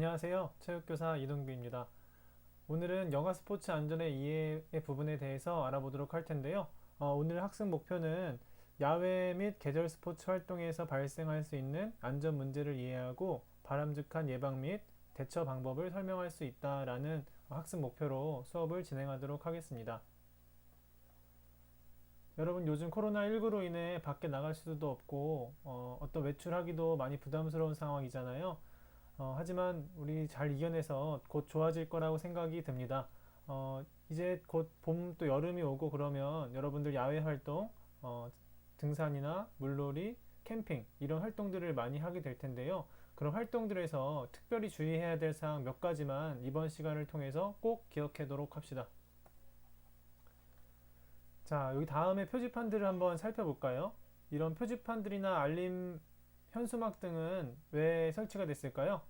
안녕하세요. 체육교사 이동규입니다. 오늘은 여가 스포츠 안전의 이해의 부분에 대해서 알아보도록 할 텐데요. 오늘 학습 목표는 야외 및 계절 스포츠 활동에서 발생할 수 있는 안전 문제를 이해하고 바람직한 예방 및 대처 방법을 설명할 수 있다라는 학습 목표로 수업을 진행하도록 하겠습니다. 여러분 요즘 코로나19로 인해 밖에 나갈 수도 없고 어떤 외출하기도 많이 부담스러운 상황이잖아요. 하지만 우리 잘 이겨내서 곧 좋아질 거라고 생각이 듭니다. 이제 곧 봄 또 여름이 오고 그러면 여러분들 야외 활동, 등산이나 물놀이, 캠핑 이런 활동들을 많이 하게 될 텐데요. 그런 활동들에서 특별히 주의해야 될 사항 몇 가지만 이번 시간을 통해서 꼭 기억하도록 합시다. 자, 여기 다음에 표지판들을 한번 살펴볼까요? 이런 표지판들이나 알림 현수막 등은 왜 설치가 됐을까요?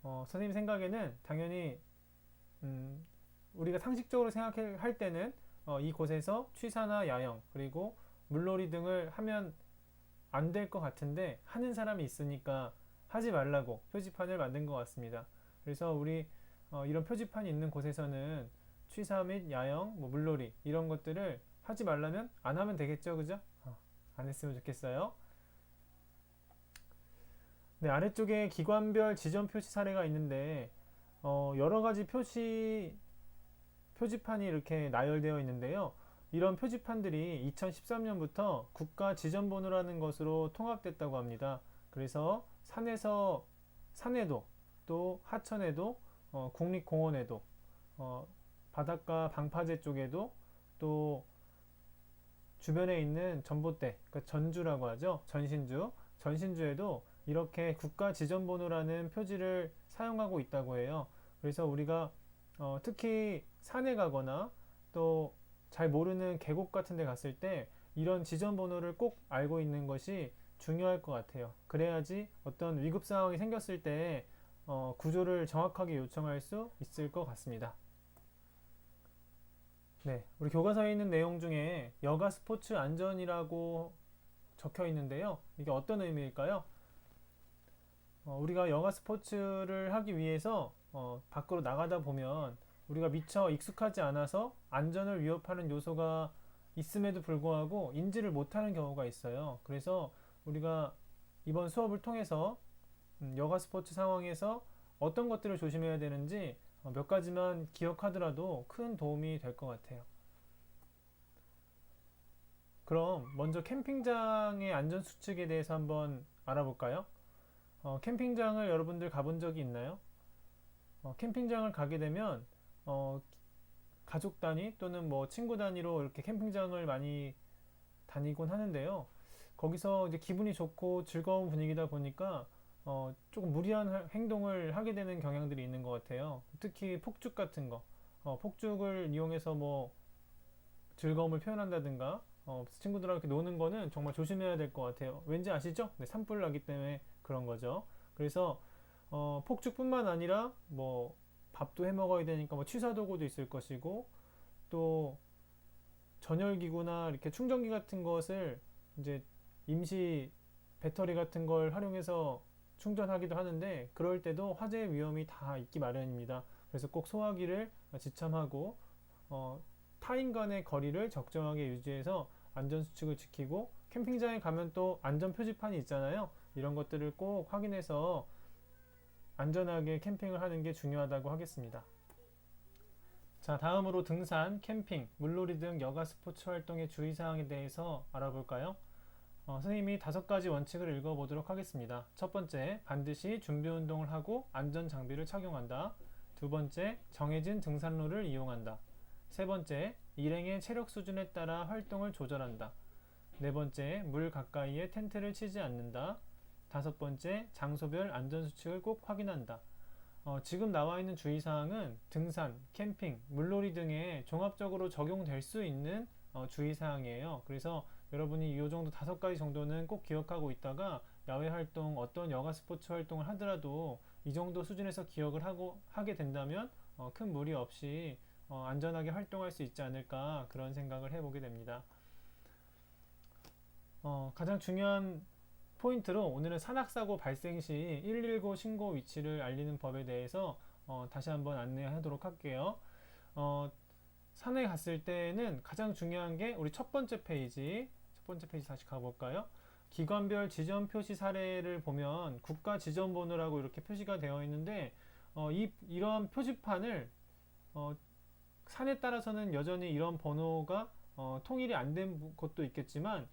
선생님 생각에는 당연히 음, 우리가 상식적으로 생각할 때는 이곳에서 취사나 야영 그리고 물놀이 등을 하면 안 될 것 같은데 하는 사람이 있으니까 하지 말라고 표지판을 만든 것 같습니다. 그래서 우리 이런 표지판이 있는 곳에서는 취사 및 야영, 뭐 물놀이 이런 것들을 하지 말라면 안 하면 되겠죠, 그죠? 안 했으면 좋겠어요. 네, 아래쪽에 기관별 지점 표시 사례가 있는데 여러 가지 표지판이 이렇게 나열되어 있는데요. 이런 표지판들이 2013년부터 국가 지점번호라는 것으로 통합됐다고 합니다. 그래서 산에도 또 하천에도 국립공원에도 어, 바닷가 방파제 쪽에도 또 주변에 있는 전봇대, 그러니까 전주라고 하죠. 전신주에도 이렇게 국가 지점번호라는 표지를 사용하고 있다고 해요. 그래서 우리가 특히 산에 가거나 또 잘 모르는 계곡 같은 데 갔을 때 이런 지점번호를 꼭 알고 있는 것이 중요할 것 같아요. 그래야지 어떤 위급 상황이 생겼을 때 구조를 정확하게 요청할 수 있을 것 같습니다. 네, 우리 교과서에 있는 내용 중에 여가 스포츠 안전이라고 적혀 있는데요. 이게 어떤 의미일까요? 우리가 여가 스포츠를 하기 위해서 밖으로 나가다 보면 우리가 미처 익숙하지 않아서 안전을 위협하는 요소가 있음에도 불구하고 인지를 못하는 경우가 있어요. 그래서 우리가 이번 수업을 통해서 여가 스포츠 상황에서 어떤 것들을 조심해야 되는지 몇 가지만 기억하더라도 큰 도움이 될 것 같아요. 그럼 먼저 캠핑장의 안전 수칙에 대해서 한번 알아볼까요? 캠핑장을 여러분들 가본 적이 있나요? 캠핑장을 가게 되면 어, 가족 단위 또는 뭐 친구 단위로 이렇게 캠핑장을 많이 다니곤 하는데요. 거기서 이제 기분이 좋고 즐거운 분위기다 보니까 조금 무리한 행동을 하게 되는 경향들이 있는 것 같아요. 특히 폭죽 같은 거, 폭죽을 이용해서 뭐 즐거움을 표현한다든가 친구들하고 이렇게 노는 거는 정말 조심해야 될 것 같아요. 왠지 아시죠? 네, 산불 나기 때문에 그런 거죠. 그래서 폭죽뿐만 아니라 뭐 밥도 해 먹어야 되니까 뭐 취사 도구도 있을 것이고 또 전열기구나 이렇게 충전기 같은 것을 이제 임시 배터리 같은 걸 활용해서 충전하기도 하는데 그럴 때도 화재 위험이 다 있기 마련입니다. 그래서 꼭 소화기를 지참하고 어, 타인 간의 거리를 적정하게 유지해서 안전수칙을 지키고 캠핑장에 가면 또 안전 표지판이 있잖아요. 이런 것들을 꼭 확인해서 안전하게 캠핑을 하는 게 중요하다고 하겠습니다. 자, 다음으로 등산, 캠핑, 물놀이 등 여가 스포츠 활동의 주의사항에 대해서 알아볼까요? 선생님이 5가지 원칙을 읽어보도록 하겠습니다. 첫 번째, 반드시 준비 운동을 하고 안전 장비를 착용한다. 두 번째, 정해진 등산로를 이용한다. 세 번째, 일행의 체력 수준에 따라 활동을 조절한다. 네 번째, 물 가까이에 텐트를 치지 않는다. 다섯 번째, 장소별 안전수칙을 꼭 확인한다. 지금 나와 있는 주의사항은 등산, 캠핑, 물놀이 등에 종합적으로 적용될 수 있는 주의사항이에요. 그래서 여러분이 이 정도 5가지 정도는 꼭 기억하고 있다가 야외 활동, 어떤 여가 스포츠 활동을 하더라도 이 정도 수준에서 기억을 하게 된다면 큰 무리 없이 안전하게 활동할 수 있지 않을까 그런 생각을 해보게 됩니다. 가장 중요한 포인트로 오늘은 산악사고 발생 시 119 신고 위치를 알리는 법에 대해서 다시 한번 안내하도록 할게요. 어, 산에 갔을 때는 가장 중요한 게 우리 첫 번째 페이지 다시 가볼까요? 기관별 지점 표시 사례를 보면 국가 지점 번호라고 이렇게 표시가 되어 있는데 이런 표지판을 산에 따라서는 여전히 이런 번호가 통일이 안 된 곳도 있겠지만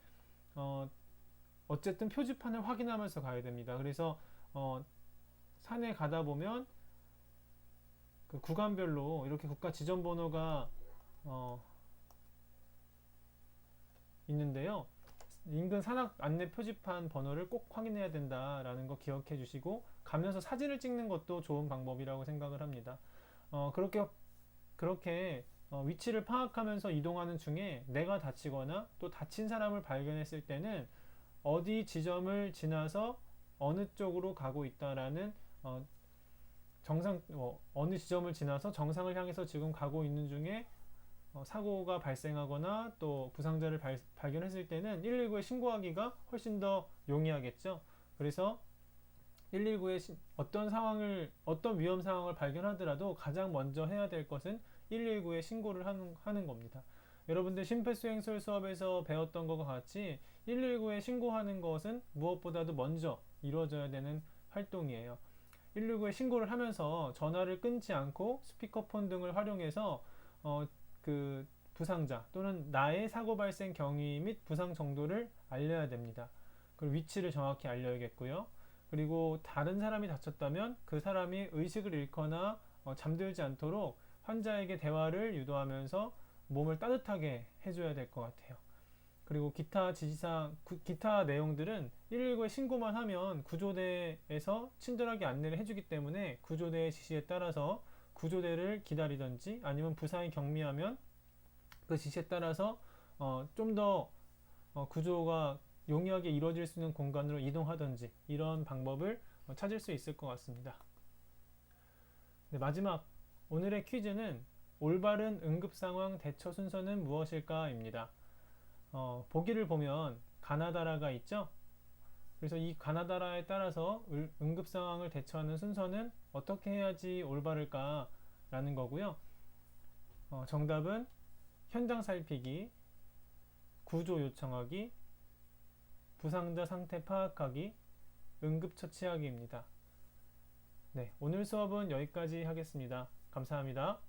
어쨌든 표지판을 확인하면서 가야 됩니다. 그래서 산에 가다 보면 그 구간별로 이렇게 국가 지점 번호가 있는데요. 인근 산악 안내 표지판 번호를 꼭 확인해야 된다라는 거 기억해 주시고 가면서 사진을 찍는 것도 좋은 방법이라고 생각을 합니다. 그렇게 위치를 파악하면서 이동하는 중에 내가 다치거나 또 다친 사람을 발견했을 때는 어디 지점을 지나서 어느 쪽으로 가고 있다라는 어느 지점을 지나서 정상을 향해서 지금 가고 있는 중에 사고가 발생하거나 또 부상자를 발견했을 때는 119에 신고하기가 훨씬 더 용이하겠죠. 그래서 119에 어떤 위험 상황을 발견하더라도 가장 먼저 해야 될 것은 119에 신고를 하는 겁니다. 여러분들 심폐소생술 수업에서 배웠던 것과 같이 119에 신고하는 것은 무엇보다도 먼저 이루어져야 되는 활동이에요. 119에 신고를 하면서 전화를 끊지 않고 스피커폰 등을 활용해서 그 부상자 또는 나의 사고 발생 경위 및 부상 정도를 알려야 됩니다. 그리고 위치를 정확히 알려야겠고요. 그리고 다른 사람이 다쳤다면 그 사람이 의식을 잃거나 잠들지 않도록 환자에게 대화를 유도하면서 몸을 따뜻하게 해줘야 될 것 같아요. 그리고 기타 내용들은 119에 신고만 하면 구조대에서 친절하게 안내를 해주기 때문에 구조대의 지시에 따라서 구조대를 기다리든지 아니면 부상이 경미하면 그 지시에 따라서 좀 더 구조가 용이하게 이루어질 수 있는 공간으로 이동하든지 이런 방법을 찾을 수 있을 것 같습니다. 네, 마지막 오늘의 퀴즈는 올바른 응급상황 대처 순서는 무엇일까? 입니다. 보기를 보면 가나다라가 있죠? 그래서 이 가나다라에 따라서 응급상황을 대처하는 순서는 어떻게 해야지 올바를까? 라는 거고요. 정답은 현장 살피기, 구조 요청하기, 부상자 상태 파악하기, 응급처치하기입니다. 네, 오늘 수업은 여기까지 하겠습니다. 감사합니다.